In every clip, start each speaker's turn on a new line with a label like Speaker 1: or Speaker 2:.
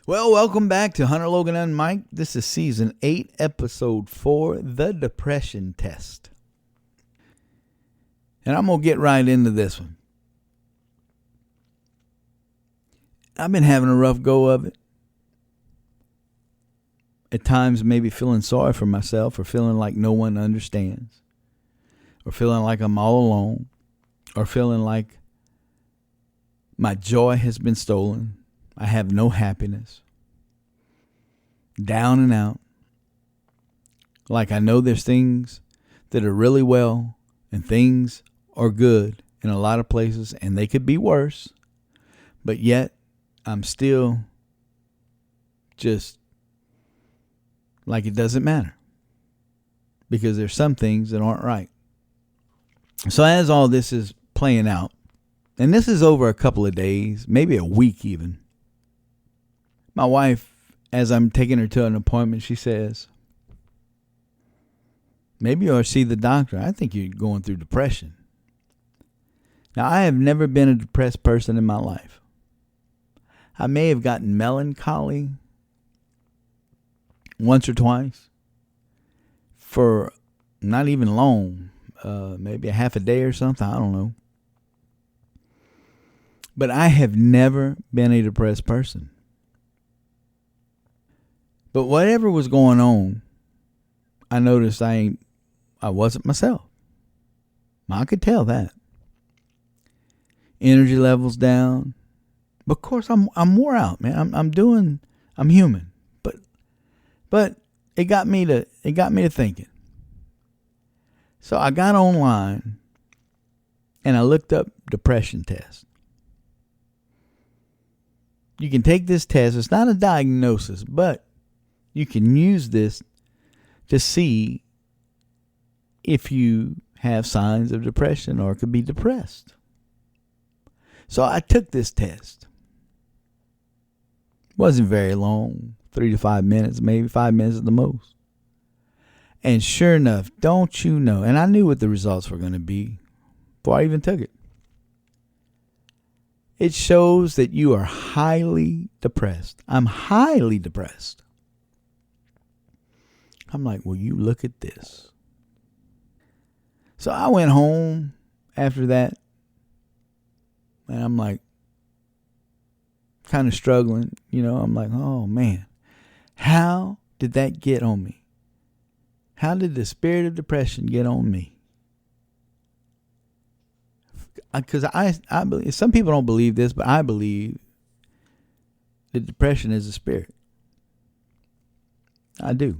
Speaker 1: Well, welcome back to Hunter Logan and Mike. This is season 8, episode 4, The Depression Test. And I'm going to get right into this one. I've been having a rough go of it. At times, maybe feeling sorry for myself, or feeling like no one understands, or feeling like I'm all alone, or feeling like my joy has been stolen. I have no happiness. Down and out. Like I know there's things that are really well and things are good in a lot of places and they could be worse. But yet I'm still just like it doesn't matter. Because there's some things that aren't right. So as all this is playing out, and this is over a couple of days, maybe a week even. My wife, as I'm taking her to an appointment, she says, maybe you ought to see the doctor. I think you're going through depression. Now, I have never been a depressed person in my life. I may have gotten melancholy once or twice for not even long, maybe a half a day or something. I don't know. But I have never been a depressed person. But whatever was going on, I noticed I wasn't myself. I could tell that. Energy levels down. But of course I'm wore out, man. I'm human. But it got me to thinking. So I got online and I looked up depression test. You can take this test. It's not a diagnosis, but you can use this to see if you have signs of depression or could be depressed. So I took this test. It wasn't very long, 3 to 5 minutes, maybe 5 minutes at the most. And sure enough, don't you know, and I knew what the results were going to be before I even took it. It shows that you are highly depressed. I'm highly depressed. I'm like, well, you look at this. So I went home after that. And I'm like, kind of struggling. I'm like, oh, man. How did that get on me? How did the spirit of depression get on me? Because I believe, some people don't believe this, but I believe that depression is a spirit. I do.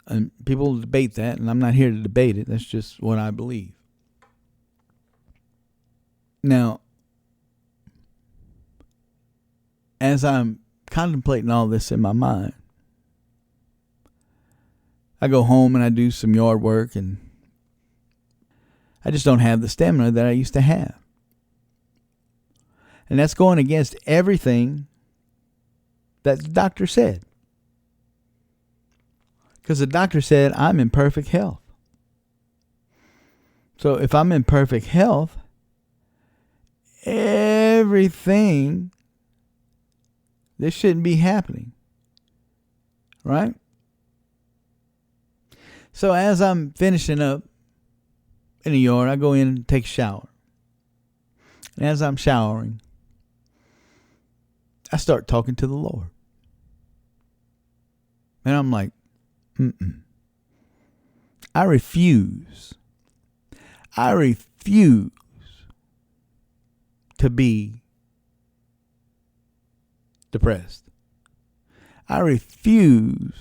Speaker 1: And people debate that, and I'm not here to debate it. That's just what I believe. Now, as I'm contemplating all this in my mind, I go home and I do some yard work, and I just don't have the stamina that I used to have. And that's going against everything that the doctor said. Because the doctor said I'm in perfect health. So if I'm in perfect health, everything, this shouldn't be happening. Right? So as I'm finishing up in the yard, I go in and take a shower. And as I'm showering, I start talking to the Lord. And I'm like, I refuse to be depressed. I refuse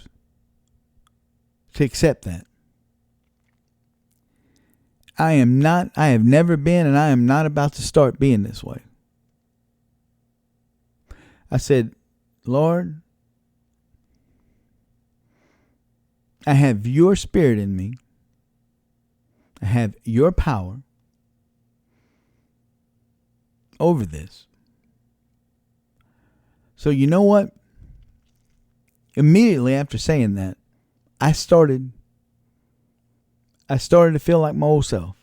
Speaker 1: to accept that. I have never been, and I am not about to start being this way. I said, Lord, I have your spirit in me. I have your power over this. So you know what? Immediately after saying that, I started to feel like my old self.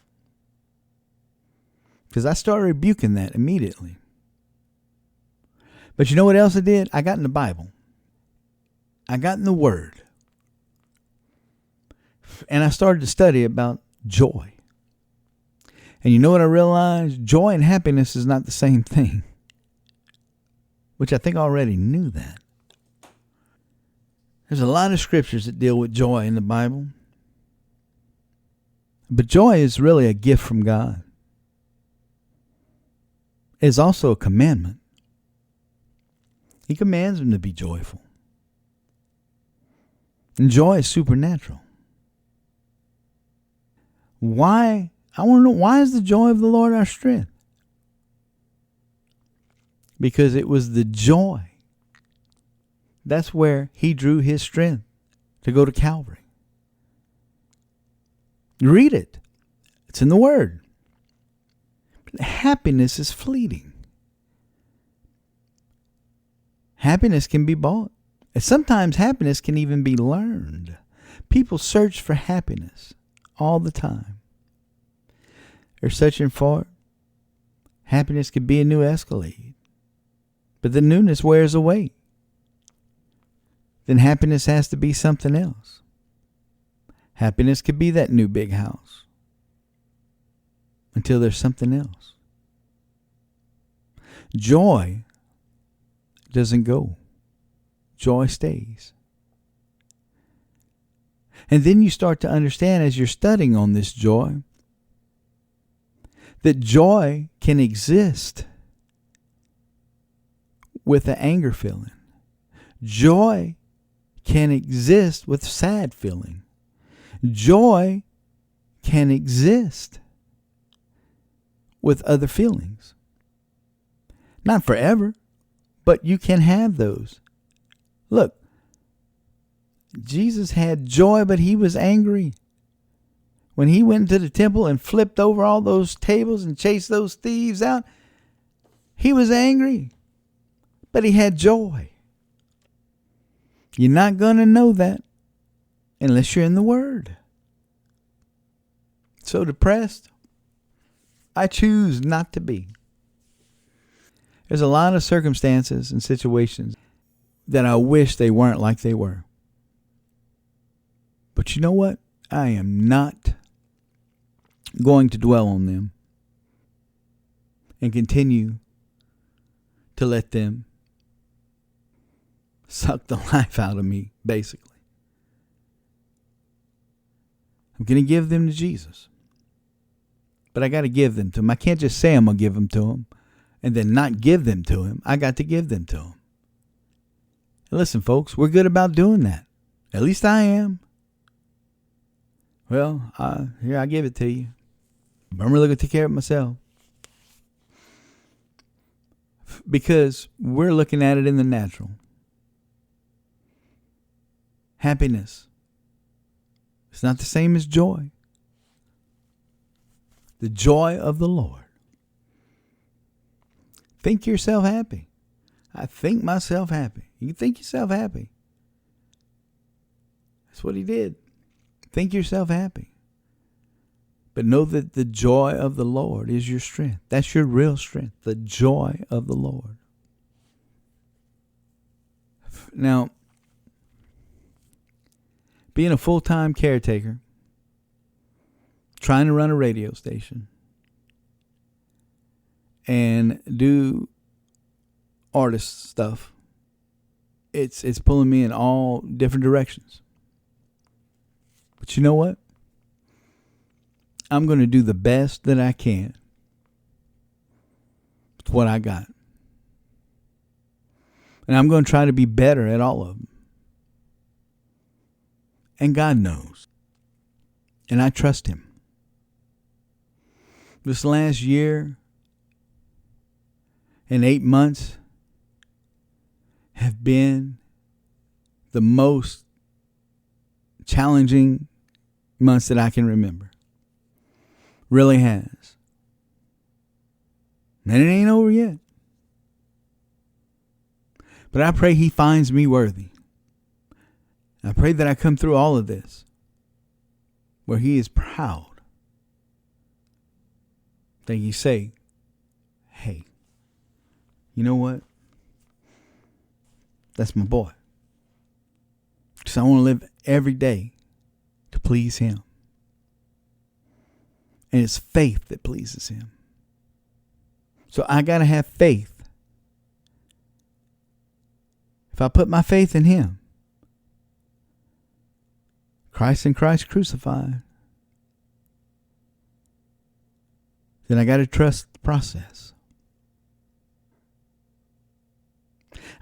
Speaker 1: Because I started rebuking that immediately. But you know what else I did? I got in the Bible. I got in the Word. And I started to study about joy. And you know what I realized? Joy and happiness is not the same thing. Which I think I already knew that. There's a lot of scriptures that deal with joy in the Bible. But joy is really a gift from God. It's also a commandment. He commands them to be joyful. And joy is supernatural. Why? I want to know, why is the joy of the Lord our strength? Because it was the joy. That's where he drew his strength to go to Calvary. Read it. It's in the Word. Happiness is fleeting. Happiness can be bought. And sometimes happiness can even be learned. People search for happiness all the time. They're searching for it. Happiness could be a new Escalade. But the newness wears away. Then happiness has to be something else. Happiness could be that new big house. Until there's something else. Joy doesn't go. Joy stays. And then you start to understand as you're studying on this joy, that joy can exist with an anger feeling. Joy can exist with sad feeling. Joy can exist with other feelings. Not forever, but you can have those. Look, Jesus had joy, but he was angry. When he went into the temple and flipped over all those tables and chased those thieves out, he was angry, but he had joy. You're not going to know that unless you're in the Word. So depressed, I choose not to be. There's a lot of circumstances and situations that I wish they weren't like they were. But you know what? I am not going to dwell on them and continue to let them suck the life out of me, basically. I'm going to give them to Jesus. But I got to give them to him. I can't just say I'm going to give them to him and then not give them to him. I got to give them to him. And listen, folks, we're good about doing that. At least I am. Well, here, I give it to you. But I'm really going to take care of myself. Because we're looking at it in the natural. Happiness. It's not the same as joy. The joy of the Lord. Think yourself happy. I think myself happy. You can think yourself happy. That's what he did. Think yourself happy. But know that the joy of the Lord is your strength. That's your real strength. The joy of the Lord. Now, being a full-time caretaker, trying to run a radio station, and do artist stuff, it's pulling me in all different directions. But you know what? I'm going to do the best that I can with what I got. And I'm going to try to be better at all of them. And God knows. And I trust him. This last year and 8 months have been the most challenging months that I can remember. Really has. And it ain't over yet. But I pray he finds me worthy. I pray that I come through all of this where he is proud. That you say, hey, you know what? That's my boy. Because I want to live every day to please him. And it's faith that pleases him. So I got to have faith. If I put my faith in him, Christ and Christ crucified, then I got to trust the process.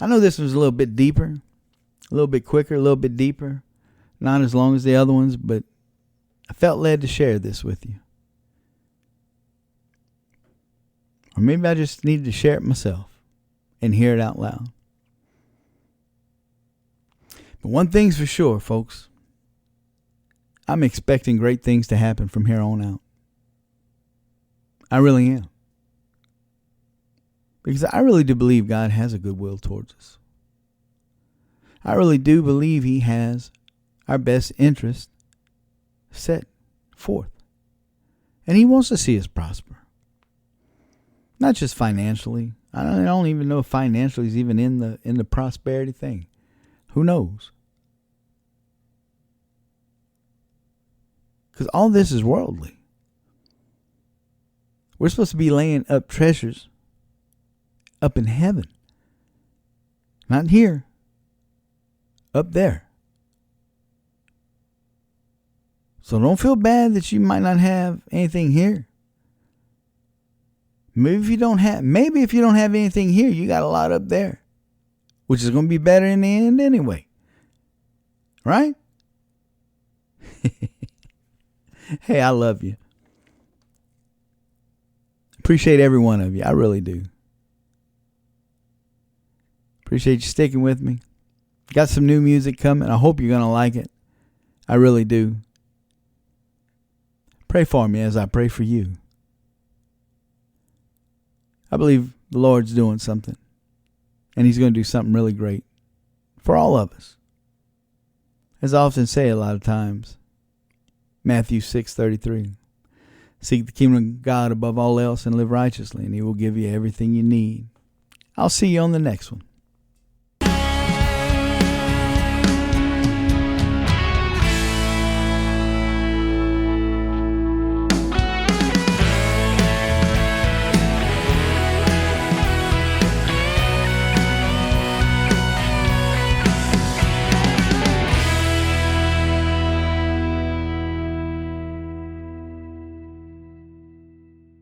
Speaker 1: I know this was a little bit deeper, a little bit quicker, a little bit deeper. Not as long as the other ones, but I felt led to share this with you. Or maybe I just needed to share it myself and hear it out loud. But one thing's for sure, folks. I'm expecting great things to happen from here on out. I really am. Because I really do believe God has a good will towards us. I really do believe he has our best interest set forth. And he wants to see us prosper. Not just financially. I don't even know if financially is even in the prosperity thing. Who knows? Because all this is worldly. We're supposed to be laying up treasures up in heaven. Not here. Up there. So don't feel bad that you might not have anything here. Maybe if you don't have anything here, you got a lot up there. Which is going to be better in the end anyway. Right? Hey, I love you. Appreciate every one of you. I really do. Appreciate you sticking with me. Got some new music coming. I hope you're going to like it. I really do. Pray for me as I pray for you. I believe the Lord's doing something. And he's going to do something really great for all of us. As I often say a lot of times, Matthew 6:33. Seek the kingdom of God above all else and live righteously, and he will give you everything you need. I'll see you on the next one.